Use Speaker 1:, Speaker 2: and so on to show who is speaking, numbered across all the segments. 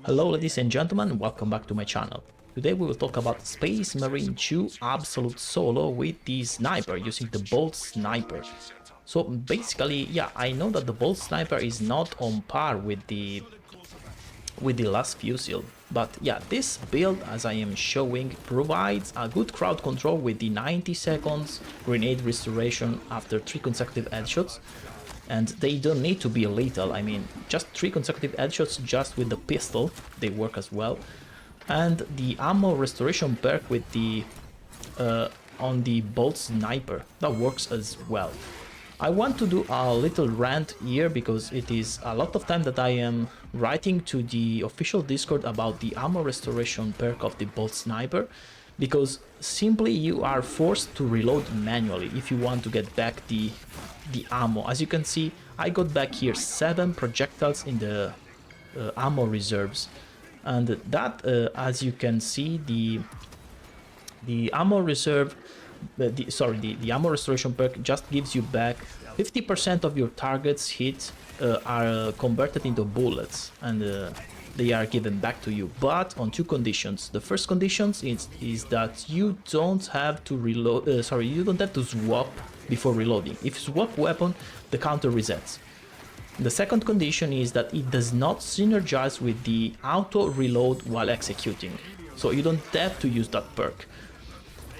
Speaker 1: Hello ladies and gentlemen, welcome back to my channel. Today we will talk about Space Marine 2 Absolute Solo with the sniper, using the Bolt Sniper. So basically, yeah, I know that the Bolt Sniper is not on par with the last Fusil, but yeah, this build, as I am showing, provides a good crowd control with the 90 seconds grenade restoration after 3 consecutive headshots. And they don't need to be lethal. I mean, just 3 consecutive headshots just with the pistol, they work as well. And the ammo restoration perk with the on the Bolt Sniper, that works as well. I want to do a little rant here because it is a lot of time that I am writing to the official Discord about the ammo restoration perk of the Bolt Sniper, because simply you are forced to reload manually if you want to get back the ammo. As you can see, I got back here 7 projectiles in the ammo reserves, and that as you can see, the ammo reserve, the ammo restoration perk just gives you back 50% of your targets hit are converted into bullets, and they are given back to you, but on 2 conditions. The first condition is that you don't have to reload, you don't have to swap before reloading. If you swap weapon, the counter resets. The second condition is that it does not synergize with the auto reload while executing, so you don't have to use that perk.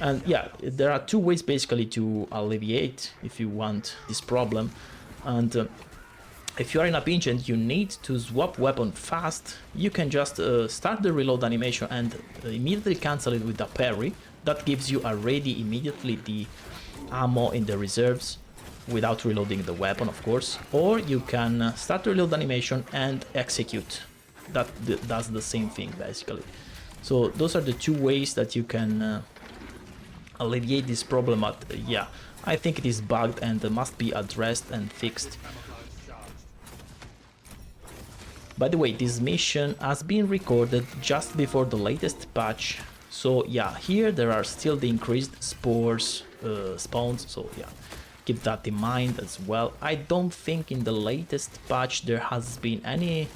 Speaker 1: And yeah, there are 2 ways basically to alleviate, if you want, this problem. And if you are in a pinch and you need to swap weapon fast, you can just start the reload animation and immediately cancel it with a parry. That gives you already immediately the ammo in the reserves without reloading the weapon, of course. Or you can start the reload animation and execute. That does the same thing basically. So those are the 2 ways that you can alleviate this problem. But yeah, I think it is bugged and must be addressed and fixed. By the way, this mission has been recorded just before the latest patch, so yeah, here there are still the increased spores spawns, so yeah, keep that in mind as well. I don't think in the latest patch there has been any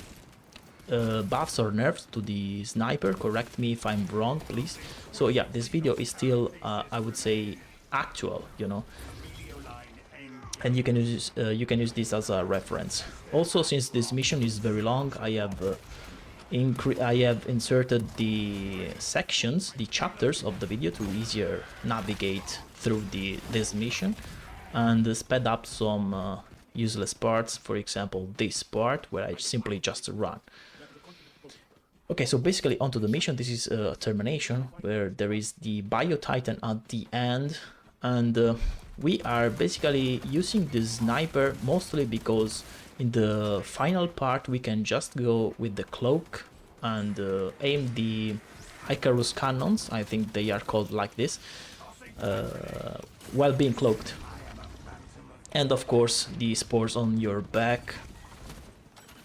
Speaker 1: buffs or nerfs to the sniper, correct me if I'm wrong please. So yeah, this video is still I would say actual, you know, and you can use this as a reference. Also, since this mission is very long, I have inserted the sections, the chapters of the video to easier navigate through this mission, and sped up some useless parts. For example, this part where I simply just run. Okay, so basically onto the mission. This is termination, where there is the Bio Titan at the end, and we are basically using the sniper mostly because in the final part we can just go with the cloak and aim the Icarus cannons, I think they are called like this, while being cloaked. And of course the spores on your back.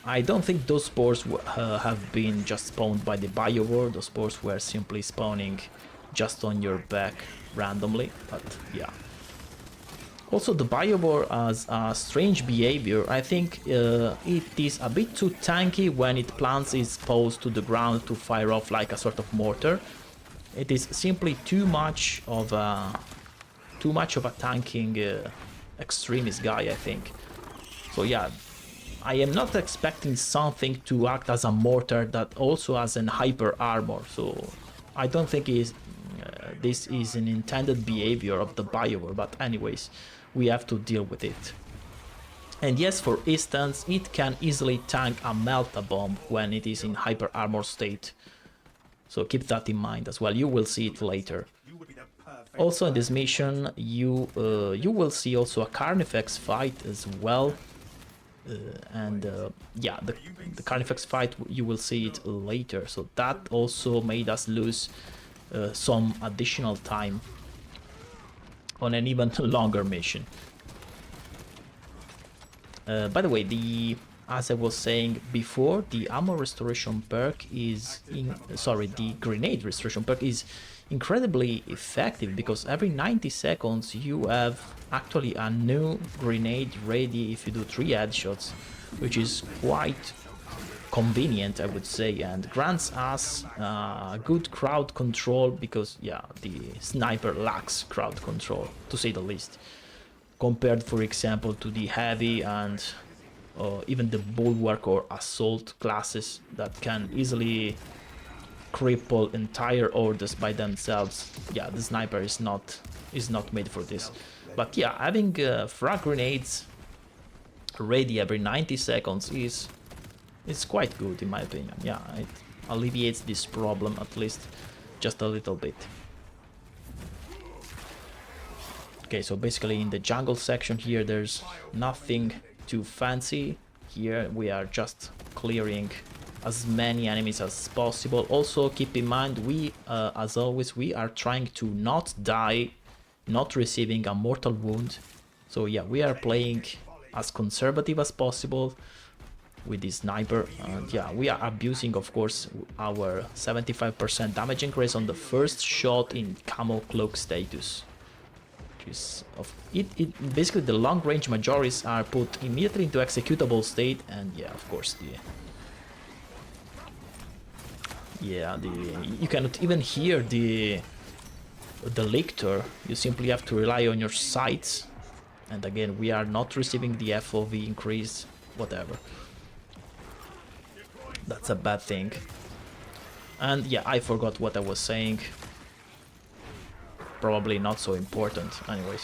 Speaker 1: I don't think those spores have been just spawned by the biowar. Those spores were simply spawning just on your back randomly, but yeah. Also, the biowar has a strange behavior. I think it is a bit too tanky when it plants its paws to the ground to fire off like a sort of mortar. It is simply too much of a tanking extremist guy, I think. So yeah, I am not expecting something to act as a mortar that also has an hyper armor. So I don't think this is an intended behavior of the biowar, but anyways, we have to deal with it. And yes, for instance, it can easily tank a melt-a-bomb when it is in hyper armor state, so keep that in mind as well. You will see it later. Also in this mission you will see also a Carnifex fight as well, yeah, the Carnifex fight, you will see it later, so that also made us lose some additional time on an even longer mission. By the way, as I was saying before, the ammo restoration perk is the grenade restoration perk is incredibly effective, because every 90 seconds you have actually a new grenade ready if you do 3 headshots, which is quite convenient, I would say, and grants us good crowd control, because yeah, the sniper lacks crowd control, to say the least, compared, for example, to the heavy and even the bulwark or assault classes that can easily cripple entire orders by themselves. Yeah, the sniper is not made for this. But yeah, having frag grenades ready every 90 seconds is quite good, in my opinion. Yeah, it alleviates this problem, at least just a little bit. Okay, so basically in the jungle section here, there's nothing too fancy. Here we are just clearing as many enemies as possible. Also keep in mind, we as always, we are trying to not die, not receiving a mortal wound. So yeah, we are playing as conservative as possible with this sniper, and yeah, we are abusing, of course, our 75% damage increase on the first shot in camo cloak status. Basically the long range majoris are put immediately into executable state, and yeah, of course, you cannot even hear the lictor. You simply have to rely on your sights, and again, we are not receiving the FOV increase, whatever. That's a bad thing. And yeah, I forgot what I was saying. Probably not so important, anyways.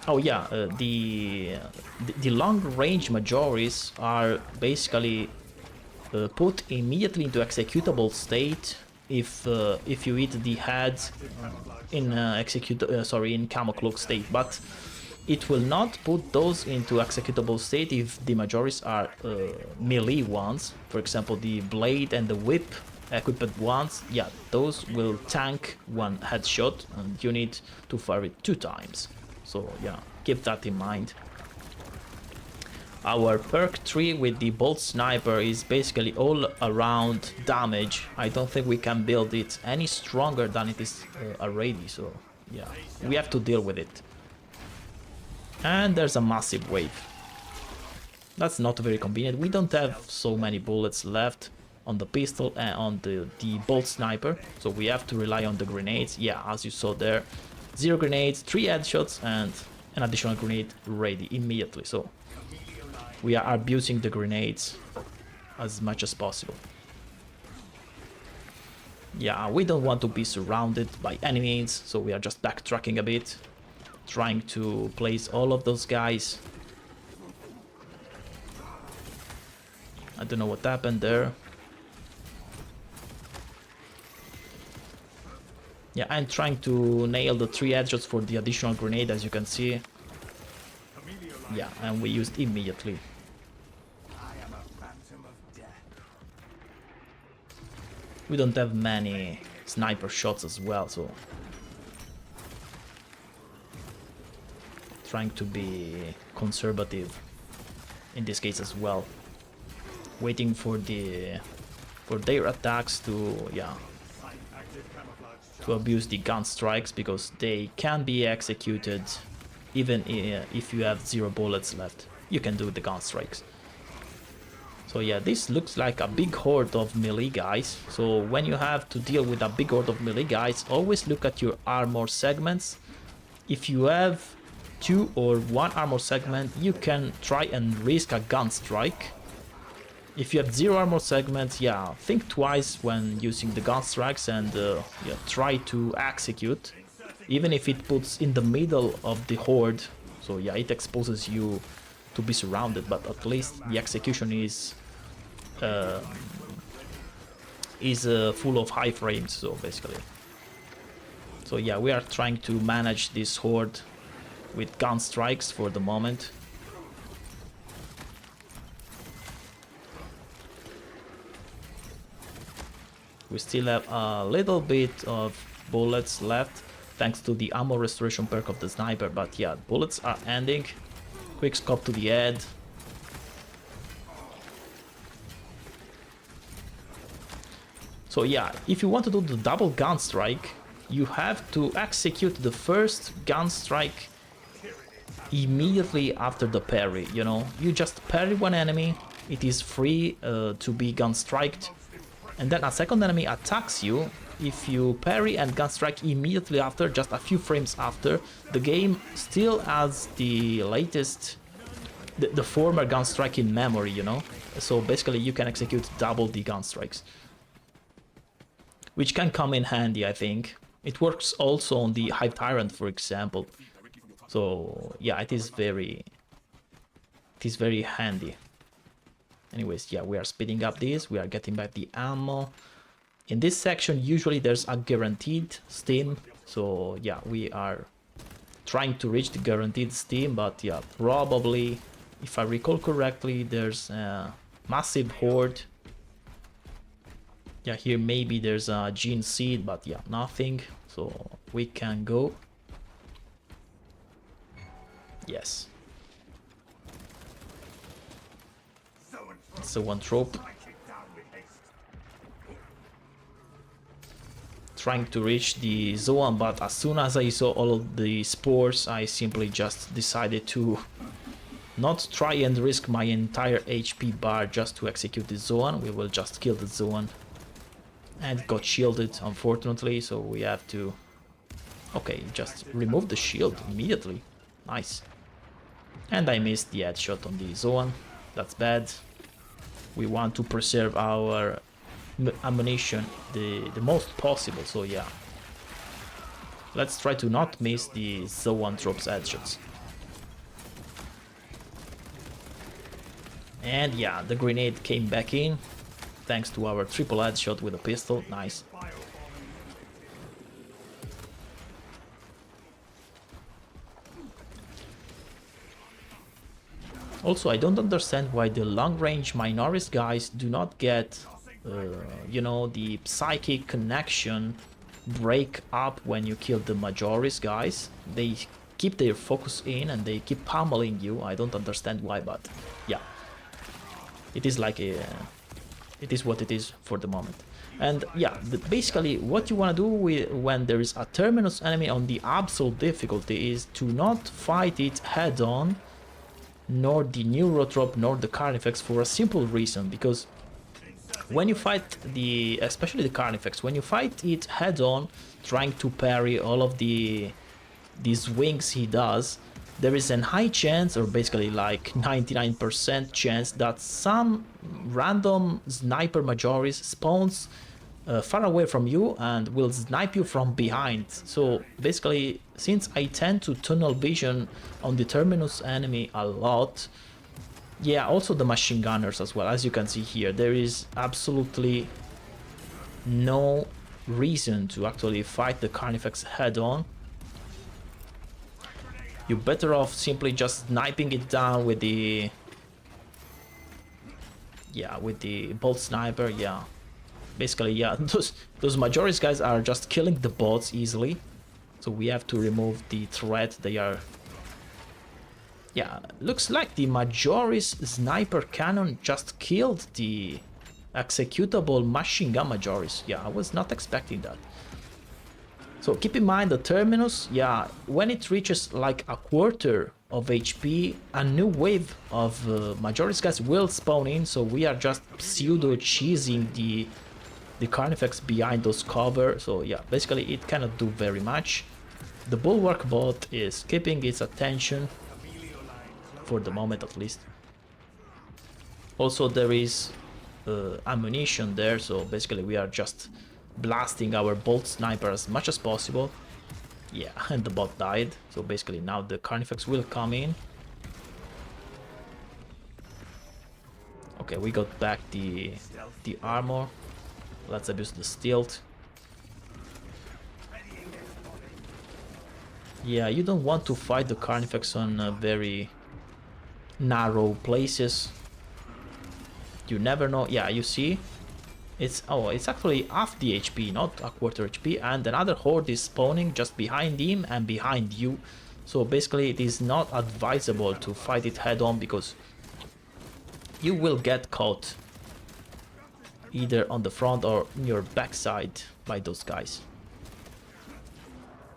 Speaker 1: Oh yeah, the long-range majoris are basically put immediately into executable state if you hit the head in in camo cloak state, but it will not put those into executable state if the majoris are melee ones. For example, the blade and the whip equipped ones, yeah, those will tank one headshot and you need to fire it 2 times. So yeah, keep that in mind. Our perk tree with the bolt sniper is basically all around damage. I don't think we can build it any stronger than it is already, so yeah, we have to deal with it. And there's a massive wave. That's not very convenient. We don't have so many bullets left on the pistol and on the bolt sniper, so we have to rely on the grenades. Yeah, as you saw there, 0 grenades, 3 headshots, and an additional grenade ready immediately. So we are abusing the grenades as much as possible. Yeah, we don't want to be surrounded by enemies, so we are just backtracking a bit, trying to place all of those guys. I don't know what happened there. Yeah, I'm trying to nail the 3 headshots for the additional grenade, as you can see. Yeah, and we used immediately. We don't have many sniper shots as well, so trying to be conservative in this case as well, waiting for their attacks to abuse the gun strikes, because they can be executed even if you have 0 bullets left. You can do the gun strikes. So yeah, this looks like a big horde of melee guys. So when you have to deal with a big horde of melee guys, always look at your armor segments. If you have 2 or 1 armor segment, you can try and risk a gun strike. If you have 0 armor segments, yeah, think twice when using the gun strikes, and yeah, try to execute, even if it puts in the middle of the horde. So yeah, it exposes you to be surrounded, but at least the execution is full of high frames, so basically. So yeah, we are trying to manage this horde with gun strikes for the moment. We still have a little bit of bullets left, thanks to the ammo restoration perk of the sniper, but yeah, bullets are ending. Quick scope to the head. So yeah, if you want to do the double gun strike, you have to execute the first gun strike immediately after the parry, you know. You just parry one enemy, it is free to be gun striked, and then a second enemy attacks you. If you parry and gun strike immediately after, just a few frames after, the game still has the latest, the former gun strike in memory, you know. So basically you can execute double the gun strikes, which can come in handy, I think. It works also on the Hive Tyrant, for example. So yeah, it is very handy. Anyways, yeah, we are speeding up this, we are getting back the ammo. In this section, usually there's a guaranteed Steam, so yeah, we are trying to reach the guaranteed Steam, but yeah, probably, if I recall correctly, there's a massive horde. Yeah, here maybe there's a gene seed, but yeah, nothing, so we can go. Yes. So one trope. Trying to reach the zone, but as soon as I saw all of the spores, I simply just decided to not try and risk my entire HP bar just to execute the zone. We will just kill the zone. And it got shielded, unfortunately, so we have to... Okay, just remove the shield immediately. Nice. And I missed the headshot on the zone. That's bad. We want to preserve our ammunition the most possible, so yeah. Let's try to not miss the zone drops headshots. And yeah, the grenade came back in, thanks to our triple headshot with a pistol. Nice. Also, I don't understand why the long-range Minoris guys do not get, you know, the psychic connection break up when you kill the Majoris guys. They keep their focus in and they keep pummeling you. I don't understand why, but yeah. It is like a... it is what it is for the moment. And yeah, basically what you want to do when there is a Terminus enemy on the absolute difficulty is to not fight it head-on, nor the Neurotrop, nor the Carnifex, for a simple reason, because when you fight the, especially the Carnifex, when you fight it head-on, trying to parry all of these wings he does, there is a high chance, or basically like 99% chance, that some random sniper Majoris spawns far away from you and will snipe you from behind. So basically, since I tend to tunnel vision on the Terminus enemy a lot, yeah, also the machine gunners as well, as you can see here, there is absolutely no reason to actually fight the Carnifex head-on. You're better off simply just sniping it down with the... yeah, with the bolt sniper, yeah. Basically, yeah, those Majoris guys are just killing the bots easily. So we have to remove the threat. They are... yeah, looks like the Majoris sniper cannon just killed the executable machine gun Majoris. Yeah, I was not expecting that. So keep in mind the Terminus, yeah, when it reaches like a quarter of HP, a new wave of Majoris guys will spawn in, so we are just pseudo-cheesing the Carnifex behind those cover. So yeah, basically it cannot do very much. The Bulwark bot is keeping its attention, for the moment at least. Also there is ammunition there, so basically we are just blasting our bolt sniper as much as possible. Yeah, and the bot died, so basically now the Carnifex will come in. Okay, we got back the armor. Let's abuse the stealth. Yeah, you don't want to fight the Carnifex on very narrow places. You never know. Yeah, you see? It's actually half the HP, not a quarter HP, and another horde is spawning just behind him and behind you. So basically it is not advisable to fight it head on, because you will get caught either on the front or in your backside by those guys.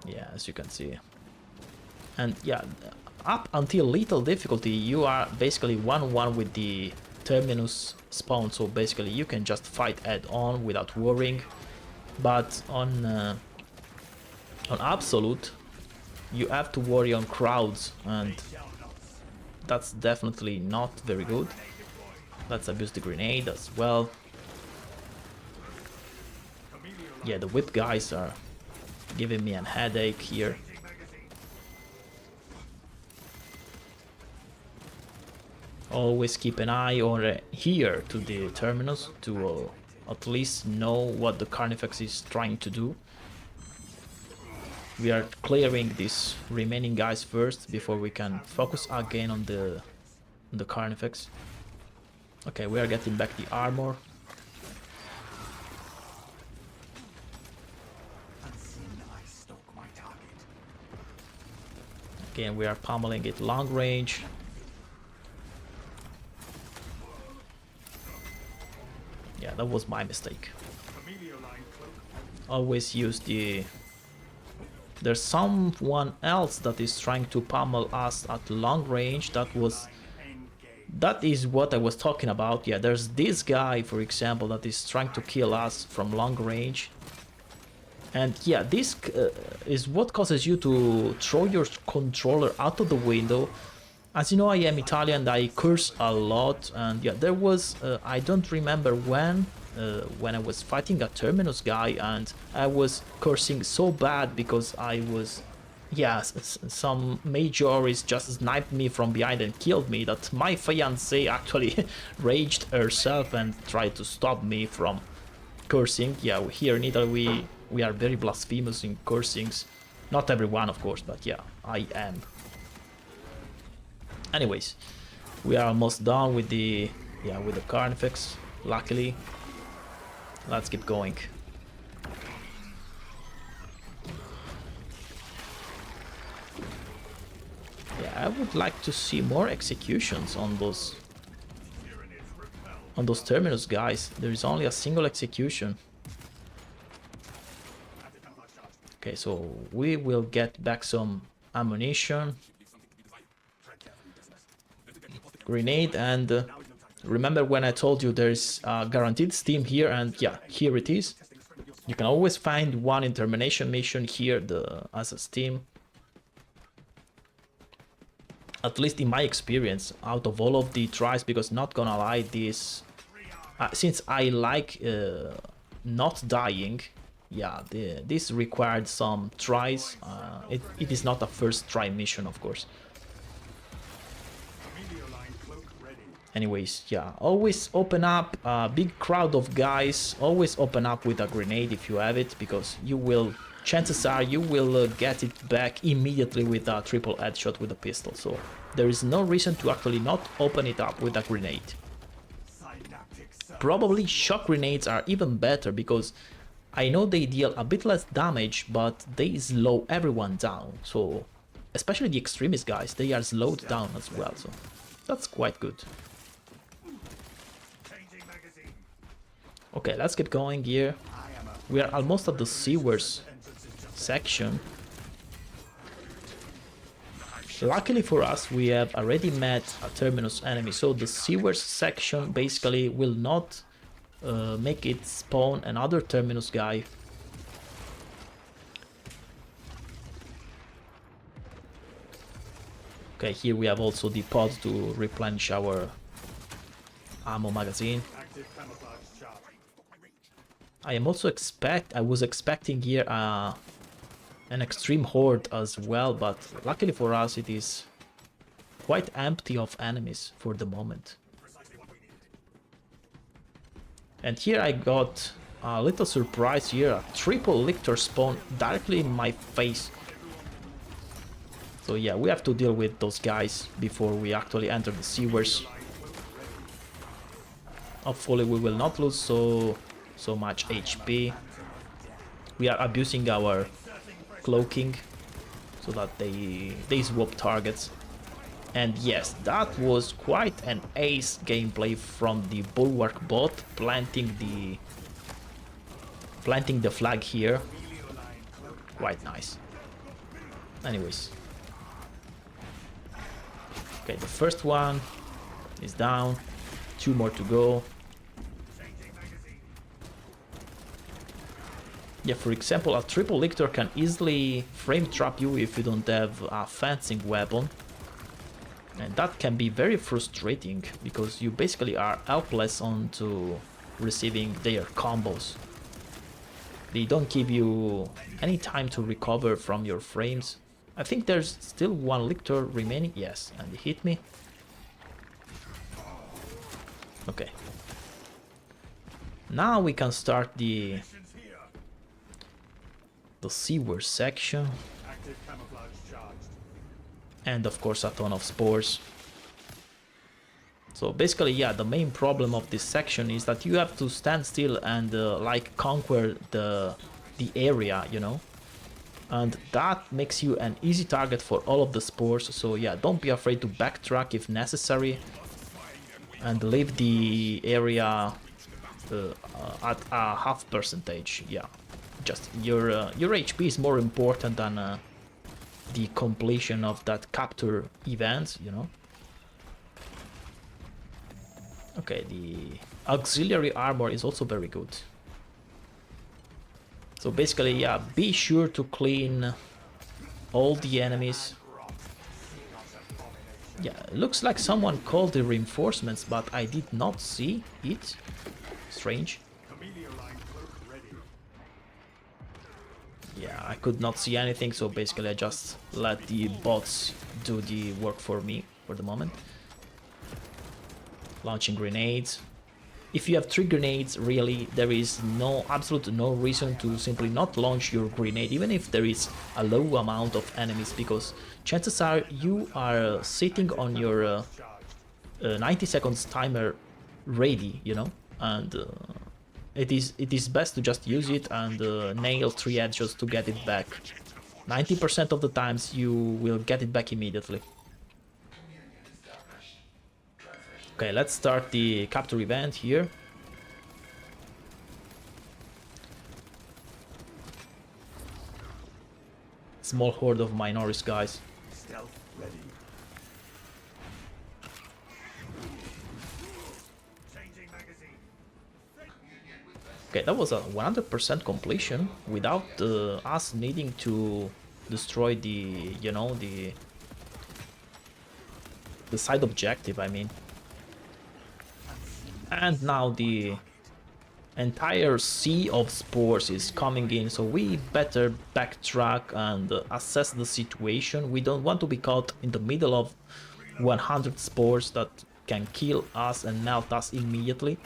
Speaker 1: Yeah, as you can see. And yeah, up until little difficulty, you are basically 1-1 with the terminus spawn, so basically you can just fight head-on without worrying. But on absolute, you have to worry on crowds, and that's definitely not very good. Let's abuse the grenade as well. Yeah, the whip guys are giving me a headache here. Always keep an eye on here to the terminus to at least know what the Carnifex is trying to do. We are clearing these remaining guys first before we can focus again on the Carnifex. Okay, we are getting back the armor. Again, we are pummeling it long range. Yeah, that was my mistake. Always use the... There's someone else that is trying to pummel us at long range. That is what I was talking about. Yeah, there's this guy, for example, that is trying to kill us from long range. And yeah, this is what causes you to throw your controller out of the window. As you know, I am Italian and I curse a lot. And yeah, there was, I don't remember when I was fighting a Terminus guy and I was cursing so bad because I was... Yeah, some Majoris just sniped me from behind and killed me, that my fiancée actually raged herself and tried to stop me from cursing. Yeah, here in Italy we are very blasphemous in cursings. Not everyone, of course, but yeah, I am. Anyways, we are almost done with the Carnifex, luckily. Let's keep going. Yeah, I would like to see more executions on those Terminus guys. There is only a single execution. Okay, so we will get back some ammunition, grenade, and remember when I told you there's guaranteed Steam here, and yeah, here it is. You can always find one in termination mission here as a Steam. At least in my experience, out of all of the tries, because not gonna lie, this since I like not dying, yeah, this required some tries. It is not a first try mission, of course. Anyways, yeah, always open up a big crowd of guys. Always open up with a grenade if you have it, because you will... Chances are you will get it back immediately with a triple headshot with a pistol, so there is no reason to actually not open it up with a grenade. Probably shock grenades are even better, because I know they deal a bit less damage, but they slow everyone down, so especially the extremist guys, they are slowed down as well, so that's quite good. Okay, let's get going here. We are almost at the sewers section. Luckily for us, we have already met a Terminus enemy, so the sewers section basically will not make it spawn another Terminus guy. Okay, here we have also the pod to replenish our ammo magazine. I was expecting here an extreme horde as well, but luckily for us it is quite empty of enemies for the moment. And here I got a little surprise here, a triple lictor spawn directly in my face. So yeah, we have to deal with those guys before we actually enter the sewers. Hopefully we will not lose so much HP. We are abusing our cloaking so that they swap targets. And yes, that was quite an ace gameplay from the Bulwark bot, planting the flag here. Quite nice. Anyways, Okay, the first one is down. 2 more to go. Yeah, for example, a triple lictor can easily frame trap you if you don't have a fencing weapon. And that can be very frustrating, because you basically are helpless on to receiving their combos. They don't give you any time to recover from your frames. I think there's still 1 lictor remaining. Yes, and he hit me. Okay. Now we can start the sewer section. And of course a ton of spores. So basically, yeah, the main problem of this section is that you have to stand still and like conquer the area, you know. And that makes you an easy target for all of the spores. So yeah, don't be afraid to backtrack if necessary and leave the area at a half percentage. Yeah, just your HP is more important than the completion of that capture event, you know. Okay, the auxiliary armor is also very good. So basically, yeah, be sure to clean all the enemies. Yeah, looks like someone called the reinforcements, but I did not see it. Strange. Yeah, I could not see anything, so basically I just let the bots do the work for me for the moment. Launching grenades. If you have 3 grenades, really, there is absolutely no reason to simply not launch your grenade, even if there is a low amount of enemies, because chances are you are sitting on your 90 seconds timer ready, you know, and it is best to just use it and nail 3 headshots to get it back. 90% of the times you will get it back immediately. Okay, let's start the capture event here. Small horde of Minoris guys. Okay, that was a 100% completion without us needing to destroy the, you know, the side objective, I mean. And now the entire sea of spores is coming in, so we better backtrack and assess the situation. We don't want to be caught in the middle of 100 spores that can kill us and melt us immediately.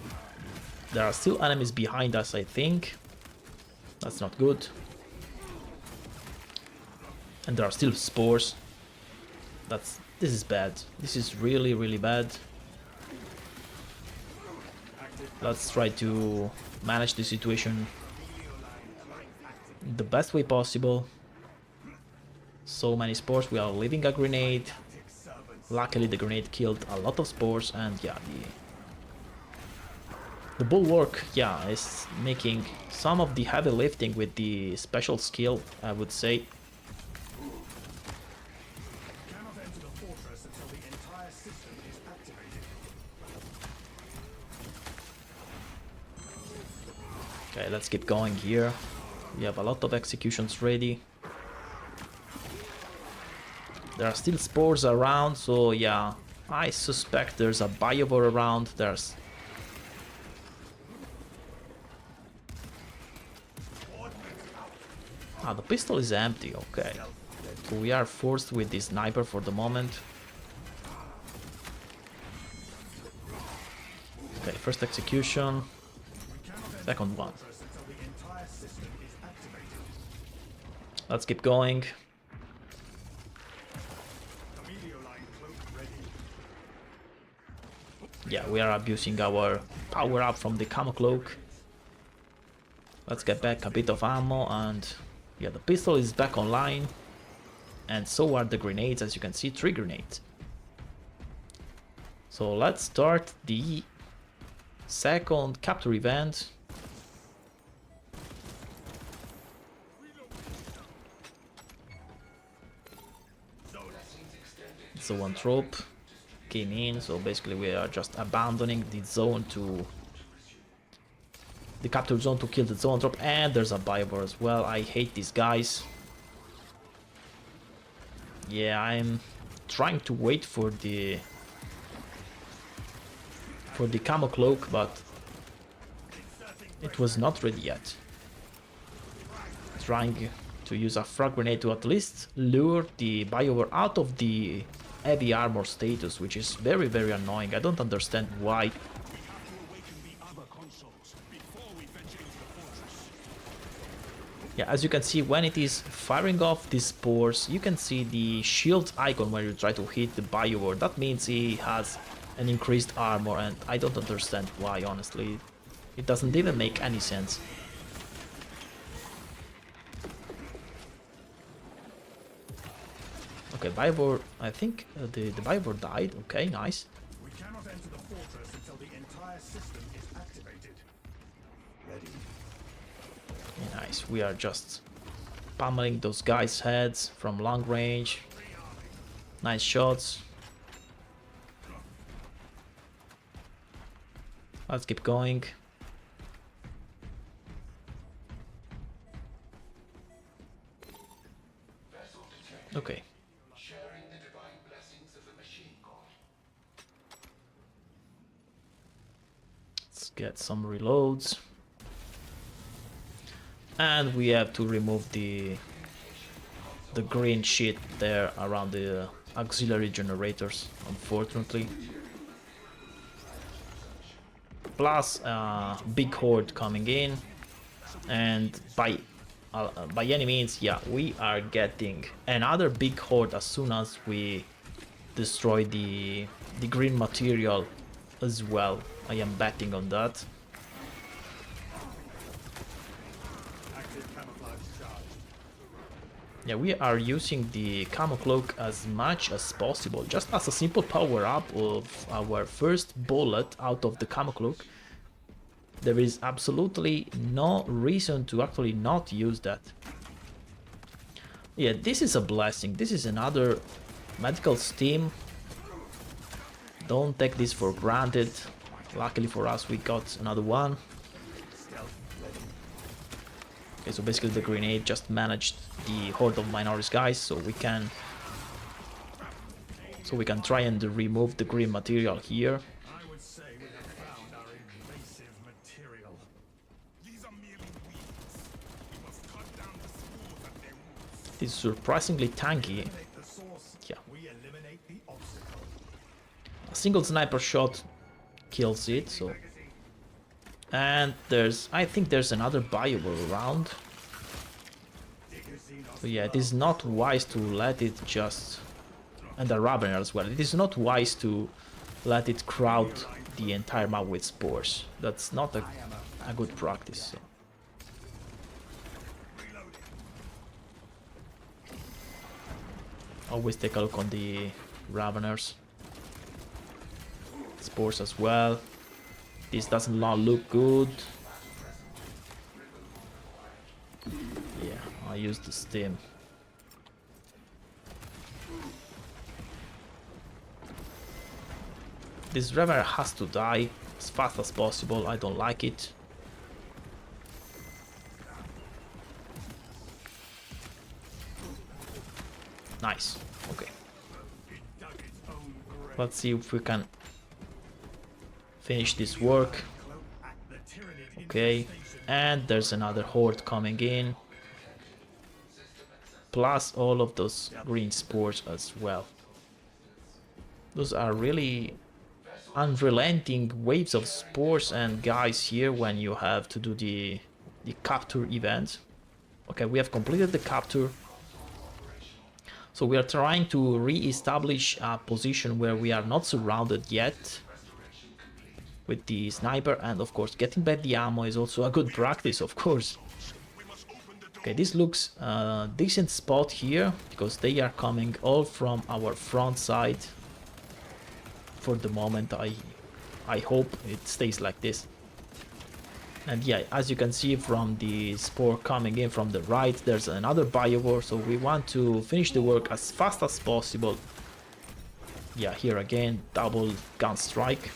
Speaker 1: There are still enemies behind us, I think. That's not good. And there are still spores. This is bad. This is really, really bad. Let's try to manage the situation the best way possible. So many spores, we are leaving a grenade. Luckily the grenade killed a lot of spores, and yeah, the bulwark, yeah, is making some of the heavy lifting with the special skill, I would say. Okay, let's keep going here. We have a lot of executions ready. There are still spores around, so yeah, I suspect there's a biovore around. The pistol is empty, okay. So we are forced with this sniper for the moment. Okay, first execution. Second one. Let's keep going. Yeah, we are abusing our power up from the Cloak. Let's get back a bit of ammo, and yeah, the pistol is back online. And so are the grenades, as you can see, 3 grenades. So let's start the second capture event. It's a 1 trope. came in, so basically we are just abandoning the zone to the capture zone to kill the zone drop, and there's a Biobor as well. I hate these guys. Yeah, I'm trying to wait for the camo cloak, but it was not ready yet. Trying to use a frag grenade to at least lure the Bioware out of the heavy armor status, which is very, very annoying. I don't understand why. Yeah, as you can see, when it is firing off these spores, you can see the shield icon when you try to hit the Bioware. That means he has an increased armor, and I don't understand why, honestly. It doesn't even make any sense. Okay, Bioware, I think the Bioware died. Okay, nice.
Speaker 2: We cannot enter the fortress until the entire system is activated. Ready.
Speaker 1: Nice, we are just pummeling those guys' heads from long range. Nice shots. Let's keep going. Okay. Let's get some reloads. And we have to remove the green shit there around the auxiliary generators, unfortunately. Plus big horde coming in, and by any means, yeah, we are getting another big horde as soon as we destroy the green material as well. I am betting on that. Yeah, we are using the camo cloak as much as possible, just as a simple power up of our first bullet out of the camo cloak. There is absolutely no reason to actually not use that. Yeah, this is a blessing. This is another medical steam. Don't take this for granted. Luckily for us, we got another one. Okay, so basically the grenade just managed the horde of Minoris guys, so we can try and remove the green material here.
Speaker 2: I would say we have found our invasive material. These are merely weeds. We must cut down the spores at their roots.
Speaker 1: It is surprisingly tanky.
Speaker 2: The source,
Speaker 1: Yeah.
Speaker 2: we eliminate the obstacle.
Speaker 1: A single sniper shot kills it, so. And I think there's another Bioware around. So yeah, it is not wise to let it just... And the Ravener as well. It is not wise to let it crowd the entire map with spores. That's not a good practice. So. Always take a look on the Raveners. Spores as well. This does not look good. Yeah, I used the stim. This Reverie has to die as fast as possible. I don't like it. Nice. Okay. Let's see if we can finish this work. Okay, and there's another horde coming in, plus all of those green spores as well. Those are really unrelenting waves of spores and guys here when you have to do the capture event. Okay, we have completed the capture, so we are trying to re-establish a position where we are not surrounded yet with the sniper, and of course getting back the ammo is also a good practice, of course. Okay, this looks a decent spot here because they are coming all from our front side. For the moment, I hope it stays like this. And yeah, as you can see from the spore coming in from the right, there's another Bioware, so we want to finish the work as fast as possible. Yeah, here again, double gun strike.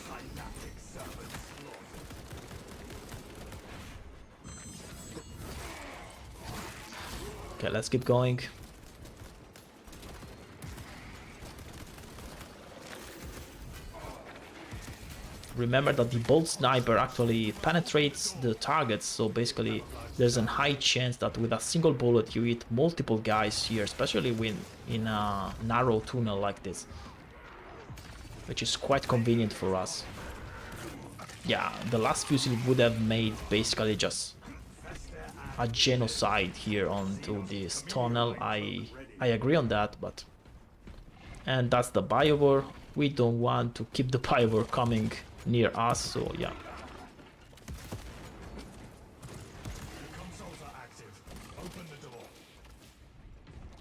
Speaker 1: Okay, let's keep going. Remember that the bolt sniper actually penetrates the targets, so basically there's a high chance that with a single bullet you hit multiple guys here, especially when in a narrow tunnel like this, which is quite convenient for us. Yeah, the last fusil would have made basically just a genocide here onto this tunnel. I agree on that, but... And that's the biowar. We don't want to keep the biowar coming near us, so yeah.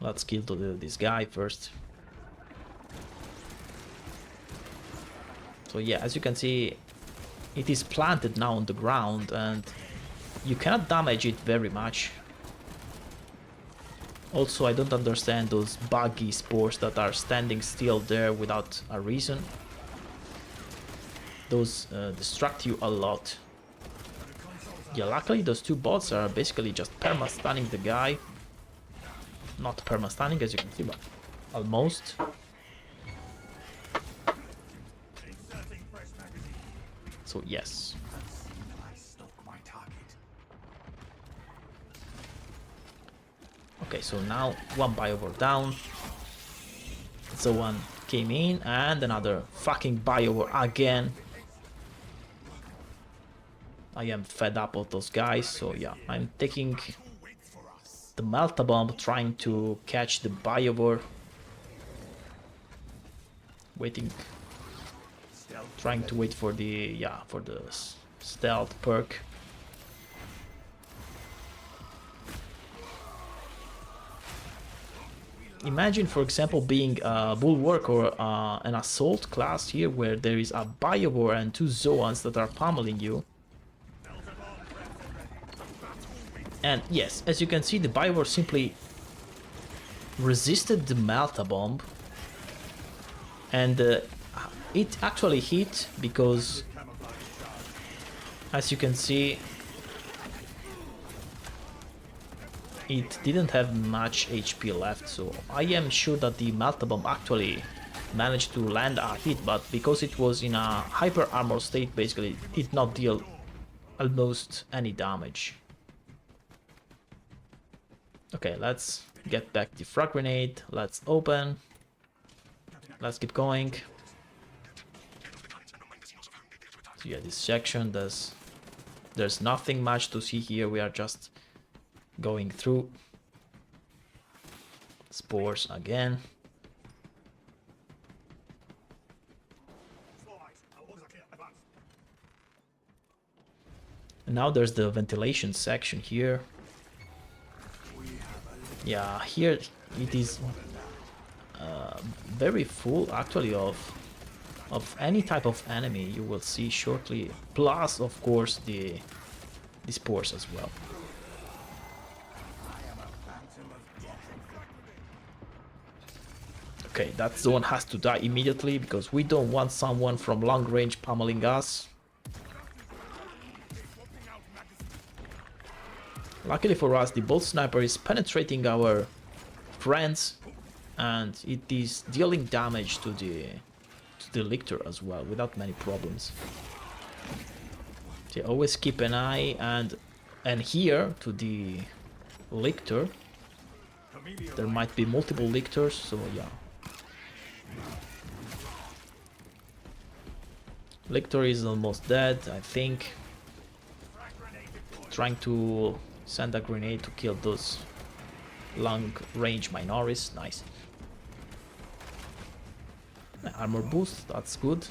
Speaker 1: Let's kill this guy first. So yeah, as you can see, it is planted now on the ground and you cannot damage it very much. Also, I don't understand those buggy spores that are standing still there without a reason. Those distract you a lot. Yeah, luckily those two bots are basically just perma-stunning the guy. Not perma-stunning as you can see, but almost. So yes. Okay, so now one biowar down. So one came in and another fucking biowar again. I am fed up of those guys, so yeah, I'm taking the Melta Bomb, trying to catch the biowar. Waiting, trying to wait for the, for the stealth perk. Imagine, for example, being a bulwark or an assault class here, where there is a biowar and two zoans that are pummeling you. And yes, as you can see, the biowar simply resisted the Melta Bomb, and it actually hit because, as you can see, it didn't have much HP left, so I am sure that the Melta Bomb actually managed to land a hit, but because it was in a hyper armor state, basically it did not deal almost any damage. Okay, let's get back the frag grenade, let's open, let's keep going. So yeah, this section there's nothing much to see here, we are just going through. Spores again. And now there's the ventilation section here. Yeah, here it is very full actually of any type of enemy you will see shortly, plus of course the spores as well. Okay, that zone has to die immediately because we don't want someone from long range pummeling us. Luckily for us, the bolt sniper is penetrating our friends and it is dealing damage to the lictor as well without many problems. So always keep an eye and here to the lictor. There might be multiple lictors, so yeah. Lictor is almost dead, I think. Trying to send a grenade to kill those long range minoris. Nice. Armor boost, that's good.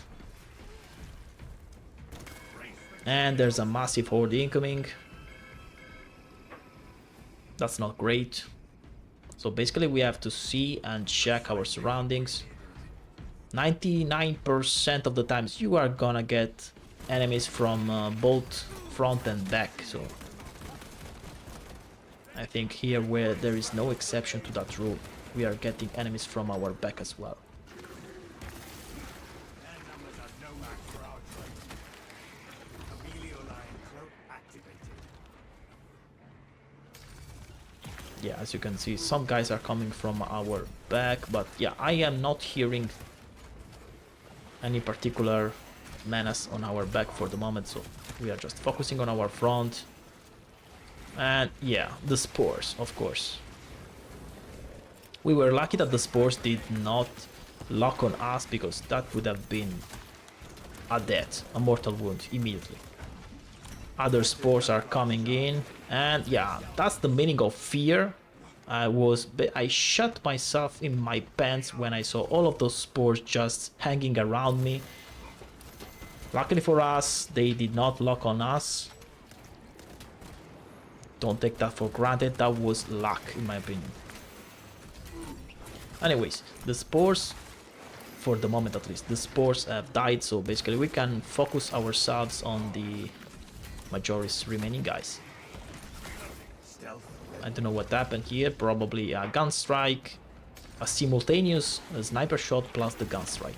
Speaker 1: And there's a massive horde incoming. That's not great. So basically we have to see and check our surroundings. 99% of the times you are gonna get enemies from both front and back, so I think here where there is no exception to that rule, we are getting enemies from our back as well. Yeah, as you can see, some guys are coming from our back, but yeah, I am not hearing any particular menace on our back for the moment, so we are just focusing on our front. And yeah, the spores, of course. We were lucky that the spores did not lock on us, because that would have been a death, a mortal wound immediately. Other spores are coming in, and yeah, that's the meaning of fear. I shut myself in my pants when I saw all of those spores just hanging around me. Luckily for us, they did not lock on us. Don't take that for granted, that was luck in my opinion. Anyways, the spores, for the moment at least, the spores have died, so basically we can focus ourselves on the majority remaining guys. I don't know what happened here, probably a gun strike, a simultaneous sniper shot plus the gun strike.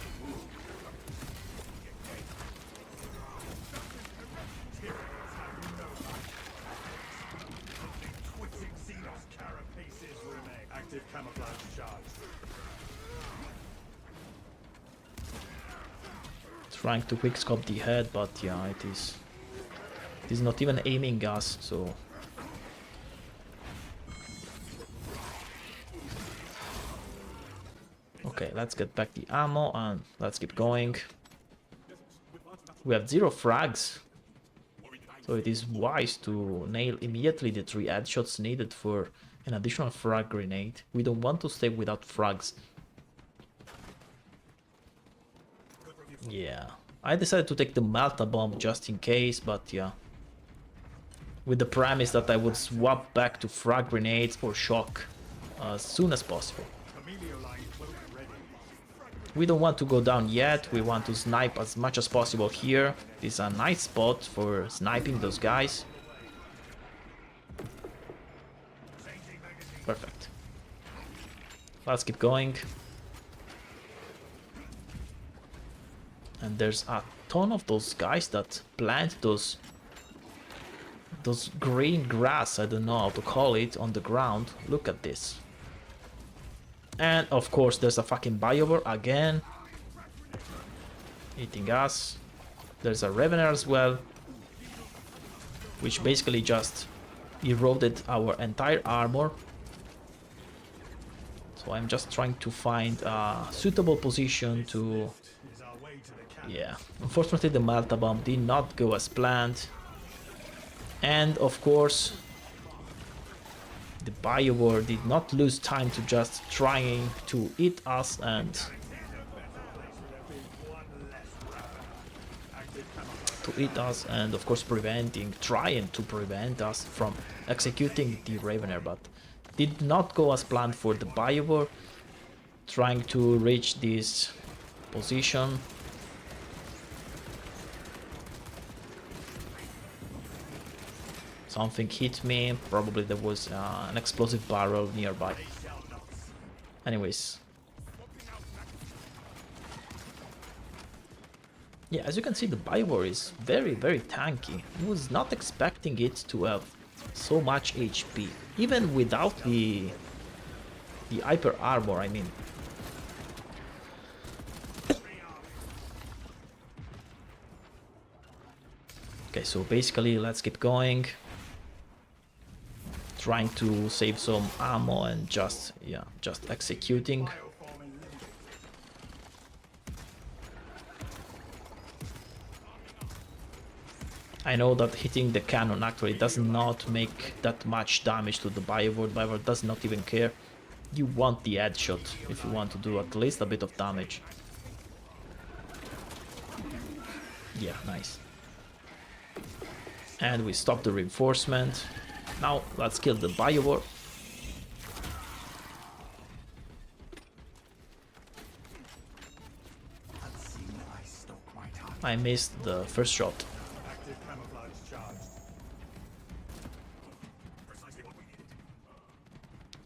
Speaker 1: Trying to quickscope the head, but yeah, it is not even aiming us, so okay, let's get back the ammo and let's keep going. We have 0 frags, so it is wise to nail immediately the 3 headshots needed for an additional frag grenade. We don't want to stay without frags. Yeah, I decided to take the Malta bomb just in case, but yeah, with the premise that I would swap back to frag grenades or shock as soon as possible. We don't want to go down yet, we want to snipe as much as possible here. This is a nice spot for sniping those guys. Perfect. Let's keep going. And there's a ton of those guys that plant those green grass, I don't know how to call it, on the ground. Look at this. And of course there's a fucking Biowar again, eating us. There's a Revener as well, which basically just eroded our entire armor. So I'm just trying to find a suitable position to... Yeah, unfortunately the Malta bomb did not go as planned. And of course the Biowar did not lose time to just trying to eat us and of course trying to prevent us from executing the Ravener, but did not go as planned for the Biowar trying to reach this position. Something hit me, probably there was an explosive barrel nearby. Anyways. Yeah, as you can see, the Biowar is very, very tanky. I was not expecting it to have so much HP, even without the hyper armor, I mean. Okay, so basically, let's keep going. Trying to save some ammo and just executing. I know that hitting the cannon actually does not make that much damage to the Biowar. Biowar does not even care. You want the headshot if you want to do at least a bit of damage. Yeah, nice. And we stop the reinforcement. Now let's kill the Biowar. I missed the first shot.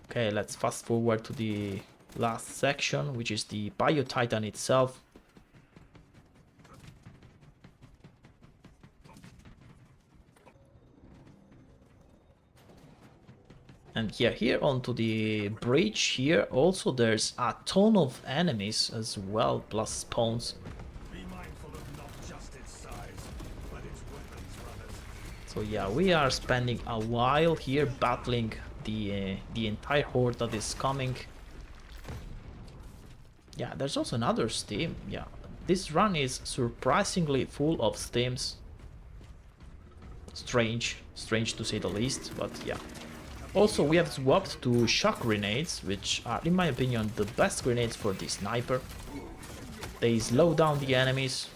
Speaker 1: Okay, let's fast forward to the last section, which is the Bio Titan itself. And yeah, here onto the bridge here also there's a ton of enemies as well, plus spawns.
Speaker 2: Be mindful of not just its size, but its weapons, brothers.
Speaker 1: So yeah, we are spending a while here battling the entire horde that is coming. Yeah, there's also another Steam. Yeah, this run is surprisingly full of Steams. Strange to say the least, but yeah. Also, we have swapped to shock grenades, which are, in my opinion, the best grenades for the sniper. They slow down the enemies.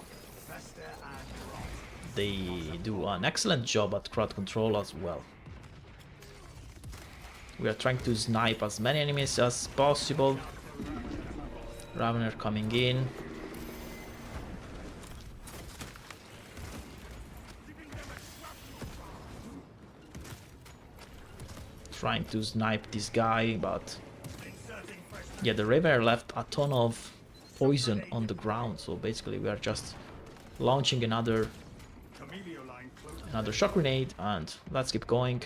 Speaker 1: They do an excellent job at crowd control as well. We are trying to snipe as many enemies as possible. Ravener coming in. Trying to snipe this guy, but yeah, the Ravener left a ton of poison on the ground, so basically we are just launching another shock grenade, and let's keep going.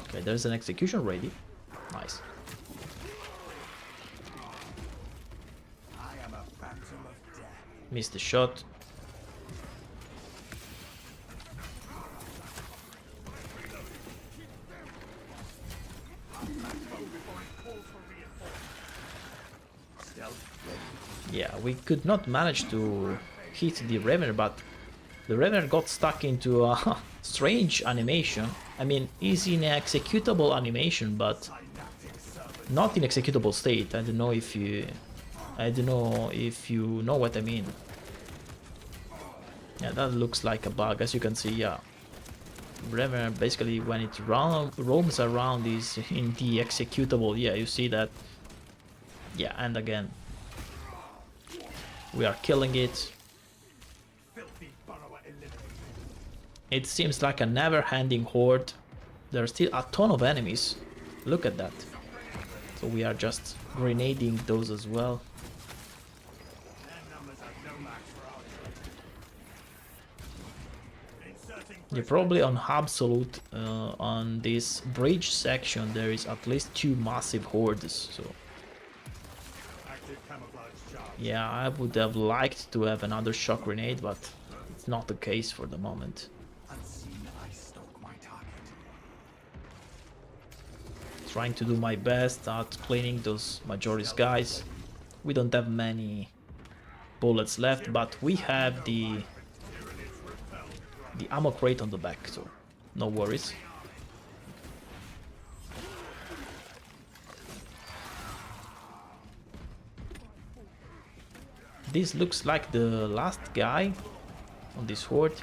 Speaker 1: Okay, there's an execution ready. Nice. Missed the shot. Yeah, we could not manage to hit the Ravener, but the Ravener got stuck into a strange animation. I mean, he's in an executable animation, but not in executable state. I don't know if you know what I mean. Yeah, that looks like a bug, as you can see. Yeah, Ravener basically when it roams around is in the executable. Yeah, you see that. Yeah, and again. We are killing it. It seems like a never-ending horde. There are still a ton of enemies. Look at that. So we are just grenading those as well. You're probably on absolute on this bridge section. There is at least 2 massive hordes. So. Yeah, I would have liked to have another shock grenade, but it's not the case for the moment. Trying to do my best at cleaning those Majoris guys. We don't have many bullets left, but we have the ammo crate on the back, so no worries. This looks like the last guy on this horde.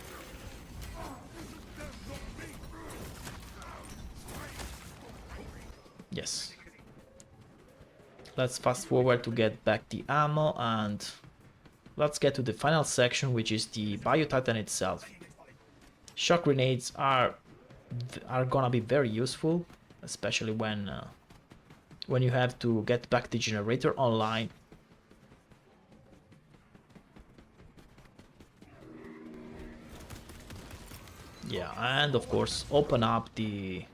Speaker 1: Yes. Let's fast forward to get back the ammo, and let's get to the final section, which is the Bio-Titan itself. Shock grenades are gonna be very useful, especially when you have to get back the generator online. Yeah, and of course open up the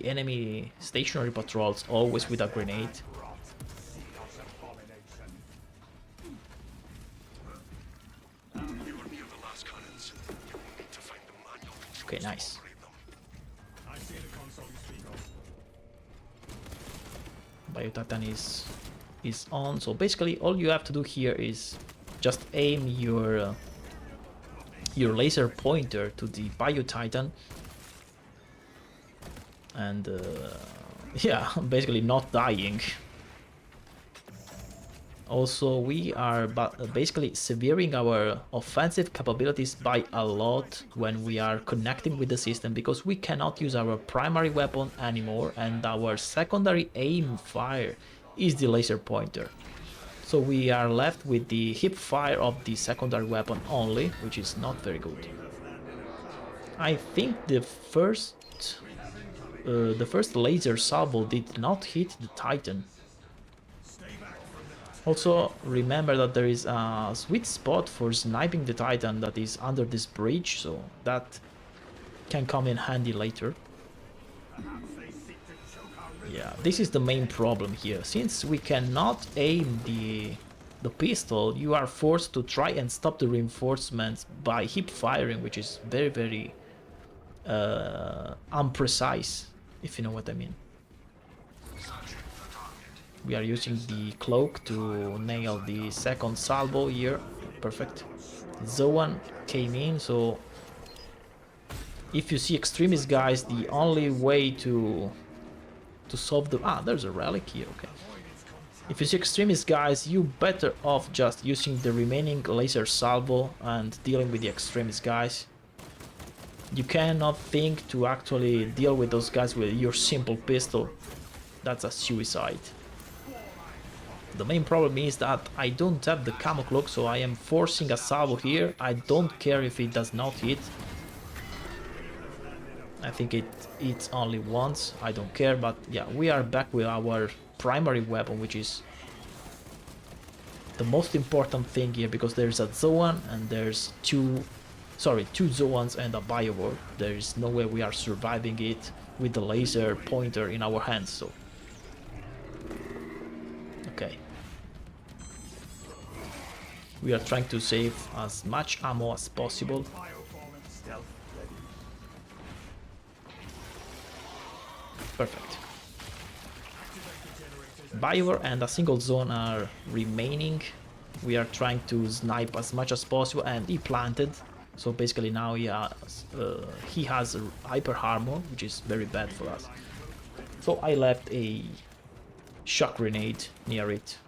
Speaker 1: enemy stationary patrols always with a grenade. Okay, nice. Bio-Titan is on, so basically all you have to do here is just aim your laser pointer to the Bio-Titan and yeah, basically not dying. Also, we are basically severing our offensive capabilities by a lot when we are connecting with the system, because we cannot use our primary weapon anymore, and our secondary aim fire is the laser pointer. So we are left with the hip fire of the secondary weapon only, which is not very good. I think the first laser salvo did not hit the Titan. Also, remember that there is a sweet spot for sniping the Titan that is under this bridge, so that can come in handy later. Yeah, this is the main problem here. Since we cannot aim the pistol, you are forced to try and stop the reinforcements by hip firing, which is very, very unprecise, if you know what I mean. We are using the cloak to nail the second salvo here. Perfect. Zoan came in, so if you see extremist guys, the only way to solve the... Ah, there's a relic here, okay. If you see extremist guys, you better off just using the remaining laser salvo and dealing with the extremist guys. You cannot think to actually deal with those guys with your simple pistol. That's a suicide. The main problem is that I don't have the camo cloak, so I am forcing a salvo here. I don't care if it does not hit. I think it hits only once, I don't care, but yeah, we are back with our primary weapon, which is the most important thing here, because there's a Zoan and there's two Zoans and a Biowar. There is no way we are surviving it with the laser pointer in our hands, so... Okay. We are trying to save as much ammo as possible. Perfect. Biowar and a single zone are remaining. We are trying to snipe as much as possible, and he planted. So basically now he has hyper armor, which is very bad for us. So I left a shock grenade near it.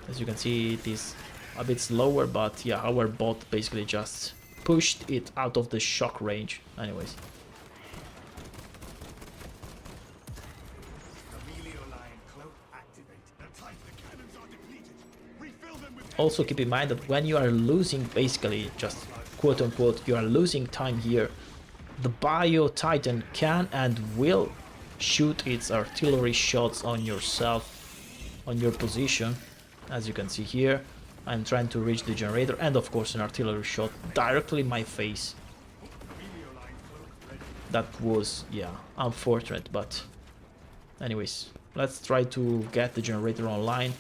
Speaker 1: As you can see, it is a bit slower, but yeah, our bot basically just pushed it out of the shock range. Anyways. Also keep in mind that when you are losing, basically, just quote unquote, you are losing time here, the Bio Titan can and will shoot its artillery shots on yourself, on your position. As you can see here, I'm trying to reach the generator, and of course an artillery shot directly in my face. That was, yeah, unfortunate, but anyways, let's try to get the generator online.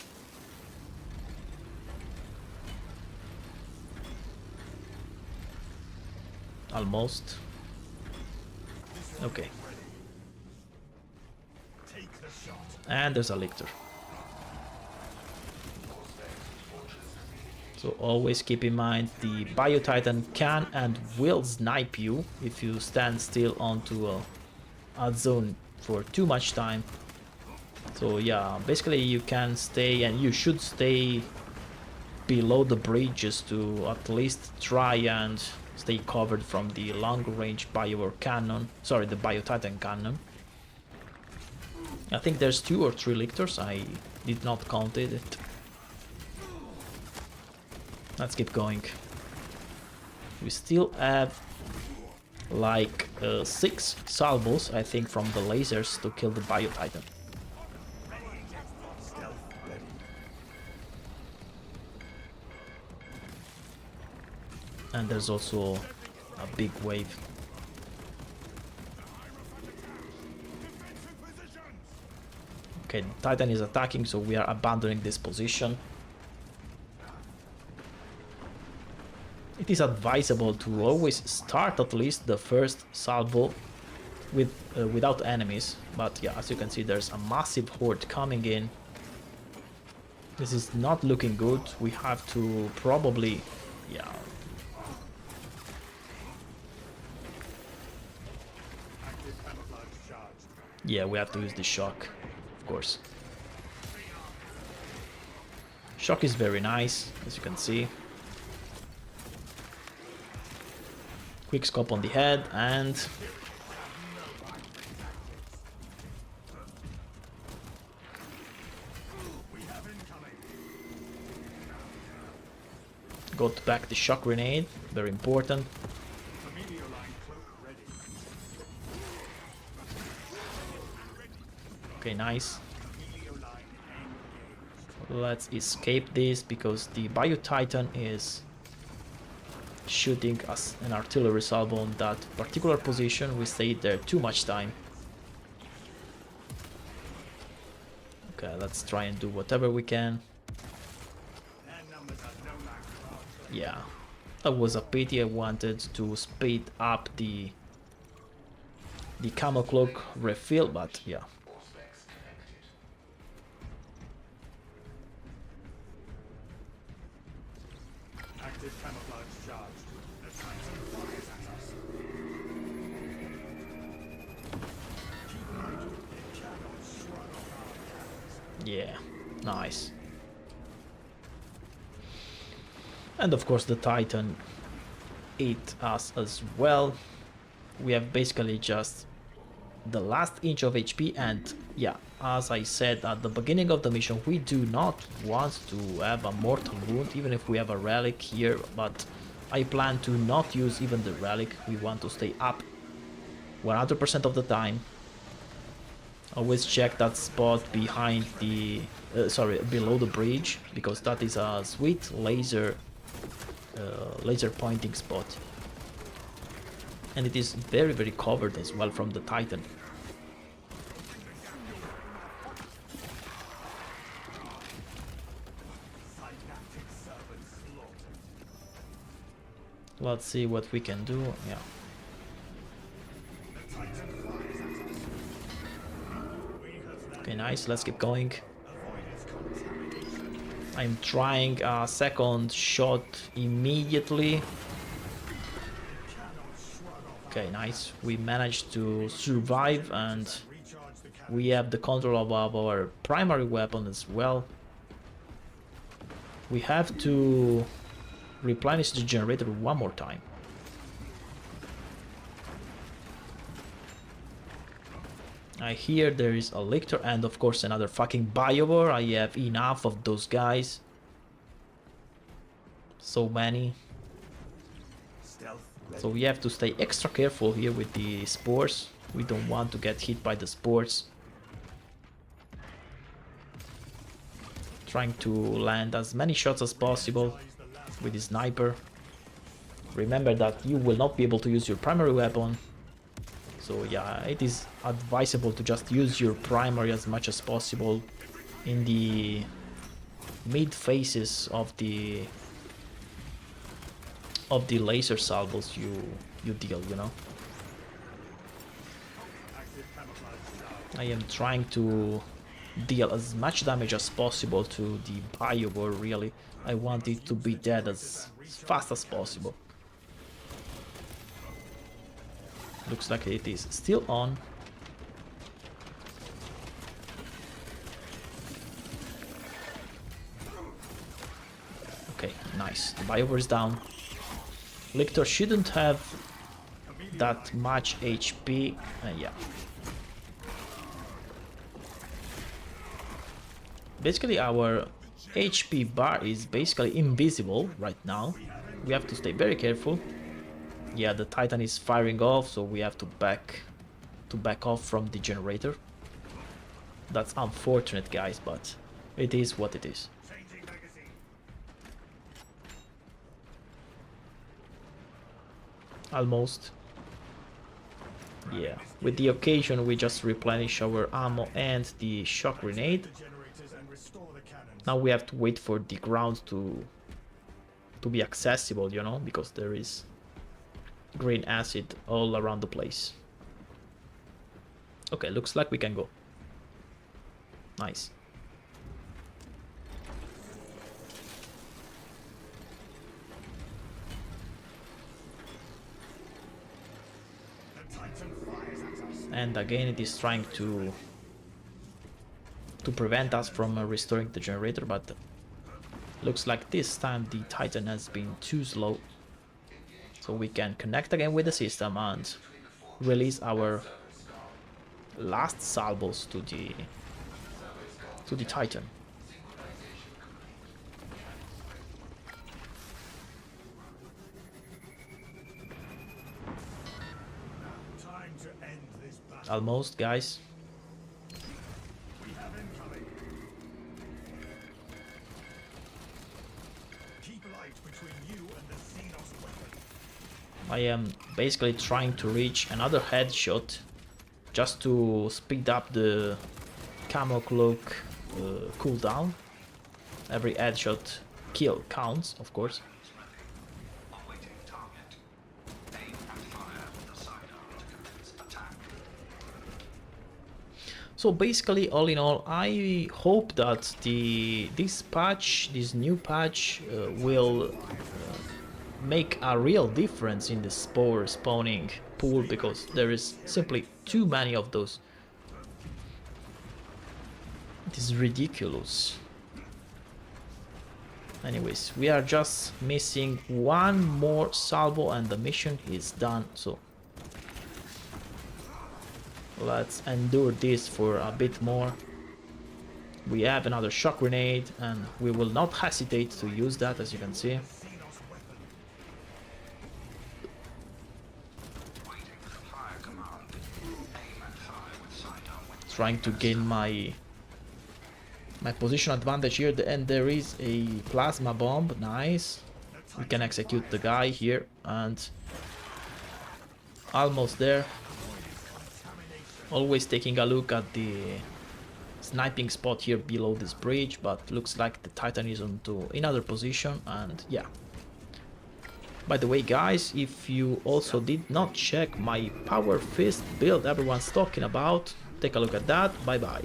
Speaker 1: Almost. Okay. And there's a lictor. So always keep in mind the Bio Titan can and will snipe you if you stand still onto a zone for too much time. So yeah, basically you can stay, and you should stay below the bridges to at least try and stay covered from the long range Biowar cannon. Sorry, the Bio Titan cannon. I think there's 2 or 3 lictors, I did not count it. Let's keep going. We still have like 6 salvos, I think, from the lasers to kill the Bio Titan. And there's also a big wave. Okay, the Titan is attacking, so we are abandoning this position. It is advisable to always start at least the first salvo with without enemies, but yeah, as you can see, there's a massive horde coming in. This is not looking good. We have to probably, yeah. Yeah, we have to use the shock, of course. Shock is very nice, as you can see. Quick scope on the head, and got back the shock grenade, very important. Okay, nice. Let's escape this because the Bio Titan is shooting as an artillery salvo on that particular position. We stayed there too much time. Okay, let's try and do whatever we can. Yeah, that was a pity. I wanted to speed up the camo cloak refill, but yeah.
Speaker 2: Active camouflage charged. The Titan fires at us. Keep right. It cannot shrug off our cannons.
Speaker 1: Yeah, nice. And of course the Titan ate us as well. We have basically just the last inch of HP, and yeah, as I said at the beginning of the mission, we do not want to have a mortal wound even if we have a relic here, but I plan to not use even the relic. We want to stay up 100% of the time. Always check that spot behind the below the bridge, because that is a sweet laser pointing spot, and it is very covered as well from the Titan. Let's see what we can do. Yeah. Okay, nice. Let's keep going. I'm trying a second shot immediately. Okay, nice. We managed to survive, and we have the control of our primary weapon as well. We have to replenish the generator one more time. I hear there is a lictor and of course another fucking biowar. I have enough of those guys. So many. So we have to stay extra careful here with the spores. We don't want to get hit by the spores. Trying to land as many shots as possible with the sniper. Remember that you will not be able to use your primary weapon. So yeah, it is advisable to just use your primary as much as possible in the mid phases of the laser salvos you deal, you know. I am trying to deal as much damage as possible to the biowar, really. I want it to be dead as fast as possible. Looks like it is still on. Okay, nice. The biowar is down. Lictor shouldn't have that much HP. Yeah. Basically, our HP bar is basically invisible right now. We have to stay very careful. Yeah, the Titan is firing off, so we have to back off from the generator. That's unfortunate, guys, but it is what it is. Almost. Yeah, with the occasion we just replenish our ammo and the shock grenade. Now we have to wait for the ground to be accessible, you know, because there is green acid all around the place. Okay, looks like we can go. Nice. And again it is trying to prevent us from restoring the generator, but looks like this time the Titan has been too slow. So we can connect again with the system and release our last salvos to the Titan. Almost, guys.
Speaker 2: Keep light between you and the Xenos weapon.
Speaker 1: I am basically trying to reach another headshot just to speed up the camo cloak cooldown. Every headshot kill counts, of course. So basically, all in all, I hope that this new patch, will make a real difference in the spore spawning pool, because there is simply too many of those. It is ridiculous. Anyways, we are just missing one more salvo and the mission is done, so let's endure this for a bit more. We have another shock grenade and we will not hesitate to use that, as you can see. Trying to gain my position advantage here, and there is a plasma bomb. Nice. We can execute the guy here and almost there. Always taking a look at the sniping spot here below this bridge, but looks like the Titan is onto another position, and yeah. By the way, guys, if you also did not check my power fist build everyone's talking about, take a look at that. Bye bye.